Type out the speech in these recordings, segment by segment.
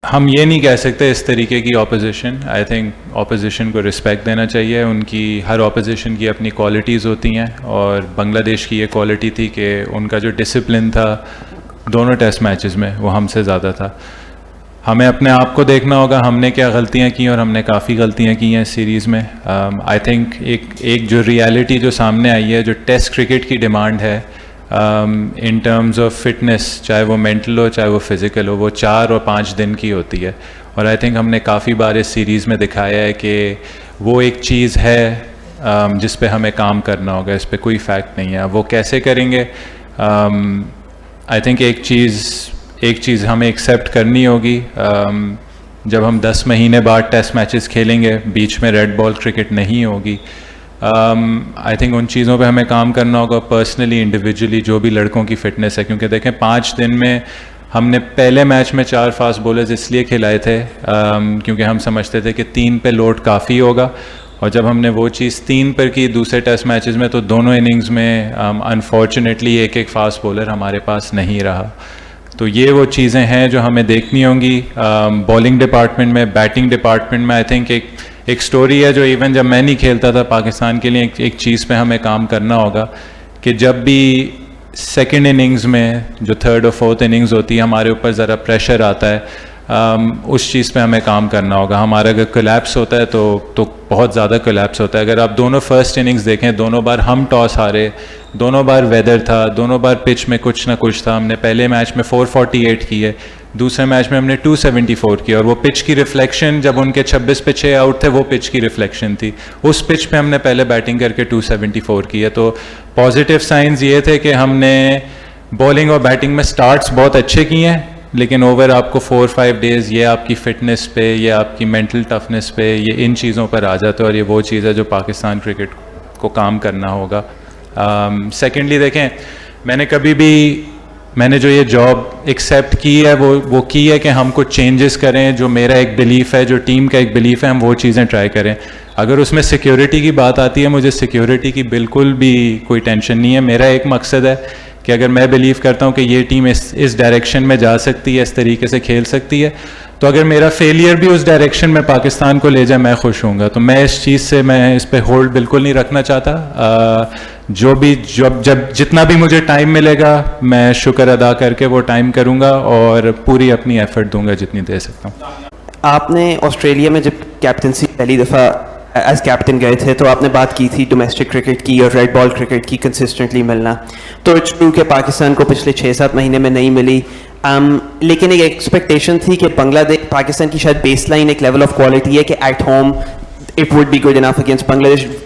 हम ये नहीं कह सकते इस तरीके की ऑपोजिशन। आई थिंक ऑपोजिशन को रिस्पेक्ट देना चाहिए, उनकी हर ऑपोजिशन की अपनी क्वालिटीज़ होती हैं, और बांग्लादेश की ये क्वालिटी थी कि उनका जो डिसिप्लिन था दोनों टेस्ट मैचेस में वो हमसे ज़्यादा था। हमें अपने आप को देखना होगा हमने क्या गलतियां की, और हमने काफ़ी गलतियां की हैं इस सीरीज़ में। आई थिंक एक जो रियलिटी जो सामने आई है, जो टेस्ट क्रिकेट की डिमांड है इन टर्म्स ऑफ फिटनेस, चाहे वो मेंटल हो चाहे वो फिज़िकल हो, वो 4 और 5 दिन की होती है। और आई थिंक हमने काफ़ी बार इस सीरीज़ में दिखाया है कि वो एक चीज़ है जिस पे हमें काम करना होगा, इस पे कोई फैक्ट नहीं है। वो कैसे करेंगे? आई थिंक एक चीज़ हमें एक्सेप्ट करनी होगी, जब हम 10 महीने बाद टेस्ट मैचेस खेलेंगे, बीच में रेड बॉल क्रिकेट नहीं होगी। आई थिंक उन चीज़ों पे हमें काम करना होगा पर्सनली, इंडिविजुअली, जो भी लड़कों की फ़िटनेस है। क्योंकि देखें 5 दिन में हमने पहले मैच में 4 फास्ट बॉलर्स इसलिए खिलाए थे क्योंकि हम समझते थे कि 3 पे लोड काफ़ी होगा, और जब हमने वो चीज़ 3 पर की दूसरे टेस्ट मैचेस में, तो दोनों इनिंग्स में अनफॉर्चुनेटली एक फास्ट बॉलर हमारे पास नहीं रहा। तो ये वो चीज़ें हैं जो हमें देखनी होंगी बॉलिंग डिपार्टमेंट में। बैटिंग डिपार्टमेंट में आई थिंक एक स्टोरी है जो इवन जब मैं नहीं खेलता था पाकिस्तान के लिए, एक चीज़ पे हमें काम करना होगा कि जब भी सेकंड इनिंग्स में, जो 3rd और 4th इनिंग्स होती है, हमारे ऊपर ज़रा प्रेशर आता है, उस चीज़ पे हमें काम करना होगा। हमारा अगर कोलैप्स होता है तो बहुत ज़्यादा कोलैप्स होता है। अगर आप दोनों फर्स्ट इनिंग्स देखें, दोनों बार हम टॉस हारे, दोनों बार वेदर था, दोनों बार पिच में कुछ ना कुछ था। हमने पहले मैच में 448 की है, दूसरे मैच में हमने 274 की, और वो पिच की रिफ्लेक्शन, जब उनके 26 पे 6 आउट थे, वो पिच की रिफ्लेक्शन थी। उस पिच पे हमने पहले बैटिंग करके 274 की है। तो पॉजिटिव साइंस ये थे कि हमने बॉलिंग और बैटिंग में स्टार्ट्स बहुत अच्छे किए हैं, लेकिन ओवर आपको 4-5 डेज़ ये आपकी फ़िटनेस पे, ये आपकी मेंटल टफनेस पे, ये इन चीज़ों पर आ जाता है, और ये वो चीज़ है जो पाकिस्तान क्रिकेट को काम करना होगा। सेकेंडली देखें, मैंने जो ये जॉब एक्सेप्ट की है वो की है कि हम कुछ चेंजेस करें। जो मेरा एक बिलीफ है, जो टीम का एक बिलीफ है, हम वो चीज़ें ट्राई करें। अगर उसमें सिक्योरिटी की बात आती है, मुझे सिक्योरिटी की बिल्कुल भी कोई टेंशन नहीं है। मेरा एक मकसद है कि अगर मैं बिलीव करता हूँ कि ये टीम इस डायरेक्शन में जा सकती है, इस तरीके से खेल सकती है, तो अगर मेरा फेलियर भी उस डायरेक्शन में पाकिस्तान को ले जाए, मैं खुश होऊंगा। तो मैं इस चीज़ से, मैं इस पे होल्ड बिल्कुल नहीं रखना चाहता। जब जितना भी मुझे टाइम मिलेगा, मैं शुक्र अदा करके वो टाइम करूँगा और पूरी अपनी एफर्ट दूंगा जितनी दे सकता हूँ। आपने ऑस्ट्रेलिया में जब कैप्टनसी पहली दफ़ा एज कैप्टन गए थे, तो आपने बात की थी डोमेस्टिक क्रिकेट की और रेड बॉल क्रिकेट की कंसिस्टेंटली मिलना। तो इट्स ट्रू कि पाकिस्तान को पिछले 6-7 महीने में नहीं मिली, लेकिन एक एक्सपेक्टेशन थी कि पाकिस्तान की शायद बेसलाइन एक लेवल ऑफ क्वालिटी है कि at home it would be good enough against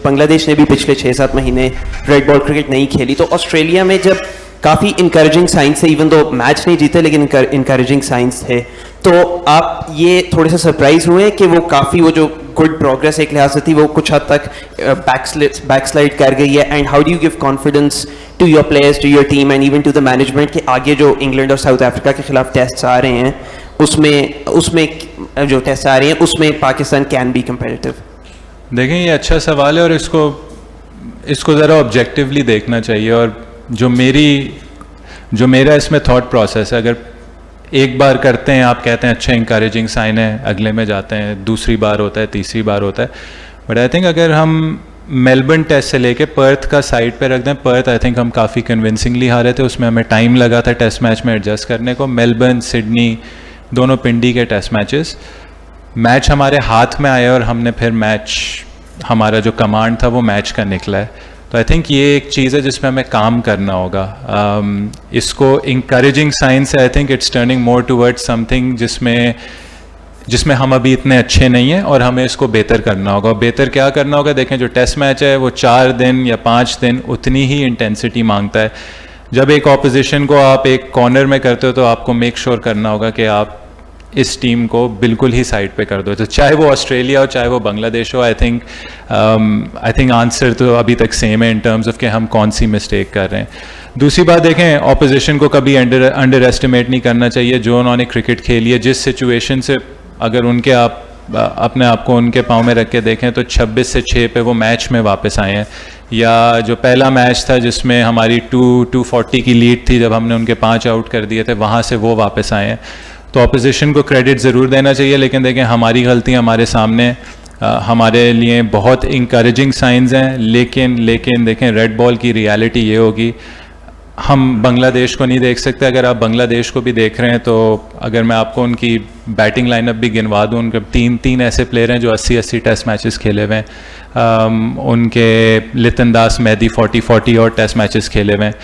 Bangladesh ने भी पिछले 6-7 महीने रेड बॉल क्रिकेट नहीं खेली। तो ऑस्ट्रेलिया में जब काफ़ी इंकरेजिंग साइंस थे, इवन दो मैच नहीं जीते लेकिन इंकरेजिंग साइंस थे, तो आप ये थोड़े से सरप्राइज हुए कि वो काफ़ी, वो जो गुड प्रोग्रेस एक लिहाज से थी, वो कुछ हद तक बैकस्लाइड कर गई है। And how do you give confidence to your players, to your team and even to the management कि आगे जो इंग्लैंड और साउथ अफ्रीका के खिलाफ टेस्ट आ रहे हैं, उसमें जो टेस्ट आ रहे हैं उसमें पाकिस्तान कैन बी कंपेटिटिव? देखें, ये अच्छा सवाल है और इसको ज़रा ऑब्जेक्टिवली देखना चाहिए। और जो मेरा इसमें थॉट प्रोसेस है, अगर एक बार करते हैं, आप कहते हैं अच्छा इंकरेजिंग साइन है, अगले में जाते हैं, दूसरी बार होता है, तीसरी बार होता है, बट आई थिंक अगर हम मेलबर्न टेस्ट से लेके पर्थ का साइड पे रख दें, पर्थ आई थिंक हम काफ़ी कन्विंसिंगली हारे थे, उसमें हमें टाइम लगा था टेस्ट मैच में एडजस्ट करने को। मेलबर्न, सिडनी, दोनों पिंडी के टेस्ट मैच हमारे हाथ में आए और हमने फिर मैच, हमारा जो कमांड था वो मैच का निकला है। तो आई थिंक ये एक चीज़ है जिसमें हमें काम करना होगा। इसको इंकरेजिंग साइन से I think it's turning more towards something जिसमें हम अभी इतने अच्छे नहीं हैं और हमें इसको बेहतर करना होगा। बेहतर क्या करना होगा? देखें, जो टेस्ट मैच है वो 4 दिन या 5 दिन उतनी ही इंटेंसिटी मांगता है। जब एक ऑपोजिशन को आप एक कॉर्नर में करते हो तो आपको मेक श्योर करना होगा कि आप इस टीम को बिल्कुल ही साइड पे कर दो। तो चाहे वो ऑस्ट्रेलिया हो चाहे वो बांग्लादेश हो, आई थिंक आंसर तो अभी तक सेम है इन टर्म्स ऑफ कि हम कौन सी मिस्टेक कर रहे हैं। दूसरी बात, देखें, ऑपोजिशन को कभी अंडर एस्टिमेट नहीं करना चाहिए। जो उन्होंने क्रिकेट खेली है, जिस सिचुएशन से, अगर उनके आप अपने आप को उनके पाँव में रख के देखें तो 26 से 6 पे वो मैच में वापस आए हैं। या जो पहला मैच था जिसमें हमारी 240 की लीड थी, जब हमने उनके 5 आउट कर दिए थे, वहाँ से वो वापस आए हैं। तो ऑपोजिशन को क्रेडिट ज़रूर देना चाहिए, लेकिन देखें हमारी गलतियाँ हमारे सामने हमारे लिए बहुत इंकरेजिंग साइंस हैं, लेकिन देखें रेड बॉल की रियलिटी ये होगी, हम बांग्लादेश को नहीं देख सकते। अगर आप बांग्लादेश को भी देख रहे हैं तो अगर मैं आपको उनकी बैटिंग लाइनअप भी गिनवा दूं, उनके तीन ऐसे प्लेयर हैं जो 80 टेस्ट मैचेस खेले हुए हैं। उनके लितन दास मेहदी 40 और टेस्ट मैचेस खेले हुए हैं।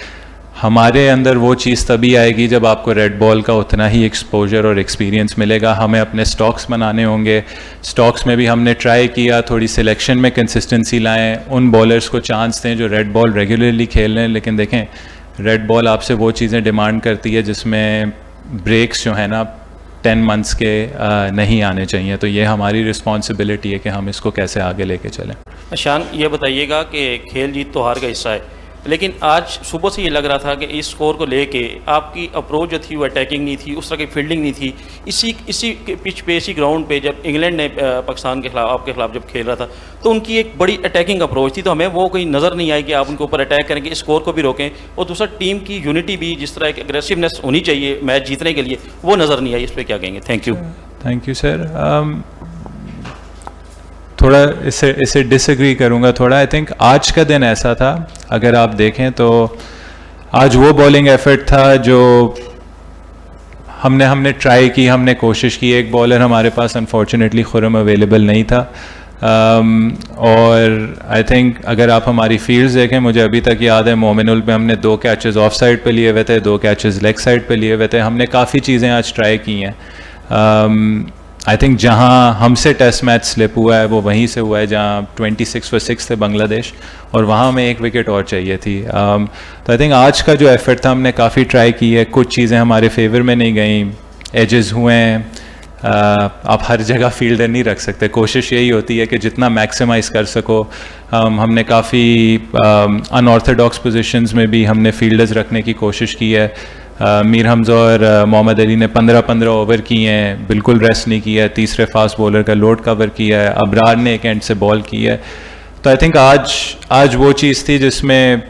हमारे अंदर वो चीज़ तभी आएगी जब आपको रेड बॉल का उतना ही एक्सपोजर और एक्सपीरियंस मिलेगा। हमें अपने स्टॉक्स बनाने होंगे। स्टॉक्स में भी हमने ट्राई किया, थोड़ी सिलेक्शन में कंसिस्टेंसी लाएं, उन बॉलर्स को चांस दें जो रेड बॉल रेगुलरली खेल रहे हैं। लेकिन देखें रेड बॉल आपसे वो चीज़ें डिमांड करती है जिसमें ब्रेक्स जो है ना 10 मंथ्स के नहीं आने चाहिए। तो ये हमारी रिस्पॉन्सिबिलिटी है कि हम इसको कैसे आगे लेके चलें। शान, ये बताइएगा कि खेल जीत तो हार का हिस्सा है, लेकिन आज सुबह से ये लग रहा था कि इस स्कोर को लेके आपकी अप्रोच जो थी वो अटैकिंग नहीं थी, उस तरह की फील्डिंग नहीं थी। इसी पिच पे, इसी ग्राउंड पे जब इंग्लैंड ने पाकिस्तान के खिलाफ, आपके खिलाफ जब खेल रहा था, तो उनकी एक बड़ी अटैकिंग अप्रोच थी। तो हमें वो कहीं नज़र नहीं आई कि आप उनके ऊपर अटैक करेंगे, स्कोर को भी रोकें, और दूसरा टीम की यूनिटी भी, जिस तरह एक एग्रेसिवनेस होनी चाहिए मैच जीतने के लिए, वो नज़र नहीं आई। इस पर क्या कहेंगे? Thank you sir. थोड़ा इसे डिसएग्री करूंगा थोड़ा। आई थिंक आज का दिन ऐसा था, अगर आप देखें तो आज वो बॉलिंग एफर्ट था जो हमने ट्राई की, हमने कोशिश की। एक बॉलर हमारे पास अनफॉर्चुनेटली खुरम अवेलेबल नहीं था। और आई थिंक अगर आप हमारी फील्ड्स देखें, मुझे अभी तक याद है मोमिनुल पे हमने 2 कैचेस ऑफ साइड पे लिए हुए थे, 2 कैचेस लेग साइड पे लिए हुए थे। हमने काफ़ी चीज़ें आज ट्राई की हैं। आई थिंक जहाँ हमसे टेस्ट मैच स्लिप हुआ है वो वहीं से हुआ है जहाँ 26 for 6 थे बांग्लादेश, और वहाँ हमें 1 विकेट और चाहिए थी। तो आई थिंक आज का जो एफर्ट था, हमने काफ़ी ट्राई की है। कुछ चीज़ें हमारे फेवर में नहीं गई, एजेस हुए हैं। आप हर जगह फील्डर नहीं रख सकते, कोशिश यही होती है कि जितना मैक्सिमाइज़ कर सको। हमने काफ़ी अनऑर्थोडॉक्स पोजीशंस में भी हमने फील्डर्स रखने की कोशिश की है। मीर हमज़ा और मोहम्मद अली ने 15 ओवर किए हैं, बिल्कुल रेस्ट नहीं किया है। तीसरे फास्ट बॉलर का लोड कवर किया है। अबरार ने एक एंड से बॉल की है। तो आई थिंक आज वो चीज़ थी जिसमें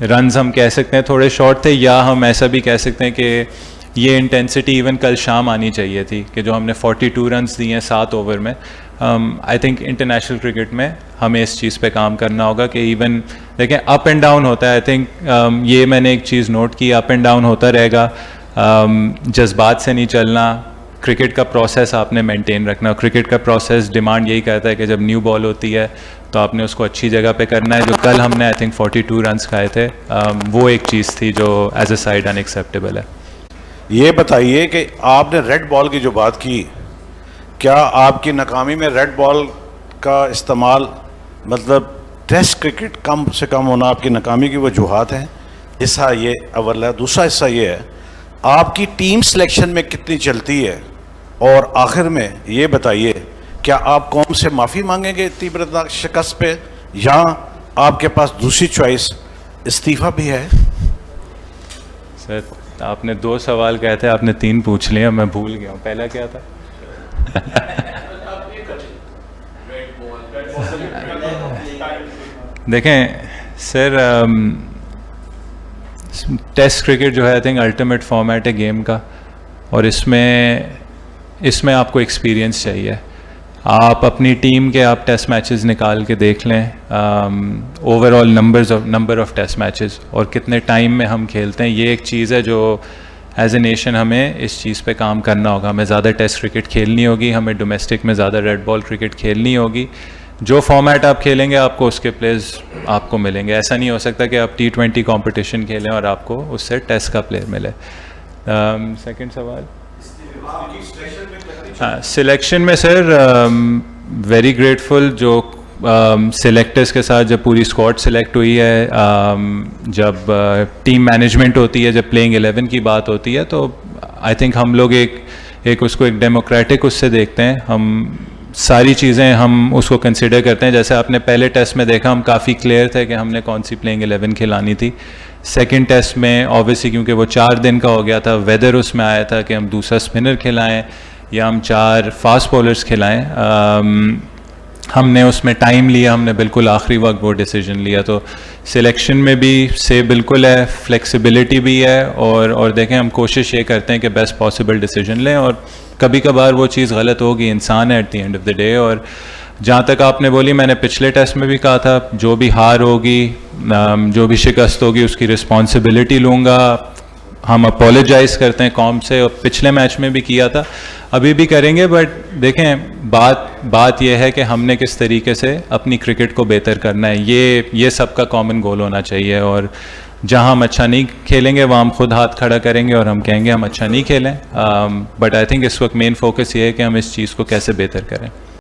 रन्स हम कह सकते हैं थोड़े शॉर्ट थे, या हम ऐसा भी कह सकते हैं कि ये इंटेंसिटी इवन कल शाम आनी चाहिए थी कि जो हमने 42 रन्स दिए हैं 7 ओवर में। आई थिंक इंटरनेशनल क्रिकेट में हमें इस चीज़ पे काम करना होगा कि इवन देखें अप एंड डाउन होता है। आई थिंक ये मैंने एक चीज़ नोट की, अप एंड डाउन होता रहेगा। जज्बात से नहीं चलना, क्रिकेट का प्रोसेस आपने मेंटेन रखना। क्रिकेट का प्रोसेस डिमांड यही करता है कि जब न्यू बॉल होती है तो आपने उसको अच्छी जगह पे करना है। जो कल हमने आई थिंक 42 रन्स खाए थे, वो एक चीज़ थी जो एज अ साइड अनएक्सेप्टेबल है। ये बताइए कि आपने रेड बॉल की जो बात की, क्या आपकी नाकामी में रेड बॉल का इस्तेमाल, मतलब टेस्ट क्रिकेट कम से कम होना आपकी नाकामी की वजूहात हैं? हिस्सा ये अव्वल है। दूसरा हिस्सा ये है, आपकी टीम सिलेक्शन में कितनी चलती है? और आखिर में ये बताइए, क्या आप कौम से माफ़ी मांगेंगे तीव्रता शिकस्त पे, या आपके पास दूसरी चॉइस इस्तीफ़ा भी है? सर आपने 2 सवाल कहे थे, आपने 3 पूछ लिया, मैं भूल गया हूँ। पहला क्या था? देखें सर, टेस्ट क्रिकेट जो है आई थिंक अल्टीमेट फॉर्मेट है गेम का, और इसमें आपको एक्सपीरियंस चाहिए। आप अपनी टीम के आप टेस्ट मैचेस निकाल के देख लें, overall number of test matches और कितने टाइम में हम खेलते हैं। ये एक चीज़ है जो एज ए नेशन हमें इस चीज़ पे काम करना होगा। हमें ज़्यादा टेस्ट क्रिकेट खेलनी होगी, हमें डोमेस्टिक में ज़्यादा रेड बॉल क्रिकेट खेलनी होगी। जो फॉर्मेट आप खेलेंगे आपको उसके प्लेयर्स आपको मिलेंगे। ऐसा नहीं हो सकता कि आप T20 कंपटीशन खेलें और आपको उससे टेस्ट का प्लेयर मिले। सेकंड सवाल, हाँ, सिलेक्शन में सर वेरी ग्रेटफुल जो सिलेक्टर्स के साथ जब पूरी स्क्वाड सिलेक्ट हुई है, जब टीम मैनेजमेंट होती है, जब प्लेइंग 11 की बात होती है, तो आई थिंक हम लोग एक उसको एक डेमोक्रेटिक उससे देखते हैं। हम सारी चीज़ें हम उसको कंसिडर करते हैं। जैसे आपने पहले टेस्ट में देखा, हम काफ़ी क्लियर थे कि हमने कौन सी प्लेइंग 11 खिलानी थी। सेकंड टेस्ट में ऑब्वियसली क्योंकि वो 4 दिन का हो गया था, वेदर उसमें आया था कि हम दूसरा स्पिनर खिलाएं या हम 4 फास्ट बॉलर्स खिलाएं। हमने उसमें टाइम लिया, हमने बिल्कुल आखिरी वक्त वो डिसीजन लिया। तो सिलेक्शन में भी से बिल्कुल है, फ्लेक्सिबिलिटी भी है, और देखें हम कोशिश ये करते हैं कि बेस्ट पॉसिबल डिसीजन लें, और कभी कभार वो चीज़ गलत होगी, इंसान है at the end of the day. और जहाँ तक आपने बोली, मैंने पिछले टेस्ट में भी कहा था, जो भी हार होगी, जो भी शिकस्त होगी, उसकी रिस्पॉन्सिबिलिटी लूँगा। हम अपोलोजाइज़ करते हैं कौम से, और पिछले मैच में भी किया था, अभी भी करेंगे। बट देखें, बात यह है कि हमने किस तरीके से अपनी क्रिकेट को बेहतर करना है, ये सबका कॉमन गोल होना चाहिए। और जहां हम अच्छा नहीं खेलेंगे वहाँ हम खुद हाथ खड़ा करेंगे और हम कहेंगे हम अच्छा नहीं खेलें। बट आई थिंक इस वक्त मेन फोकस ये है कि हम इस चीज़ को कैसे बेहतर करें।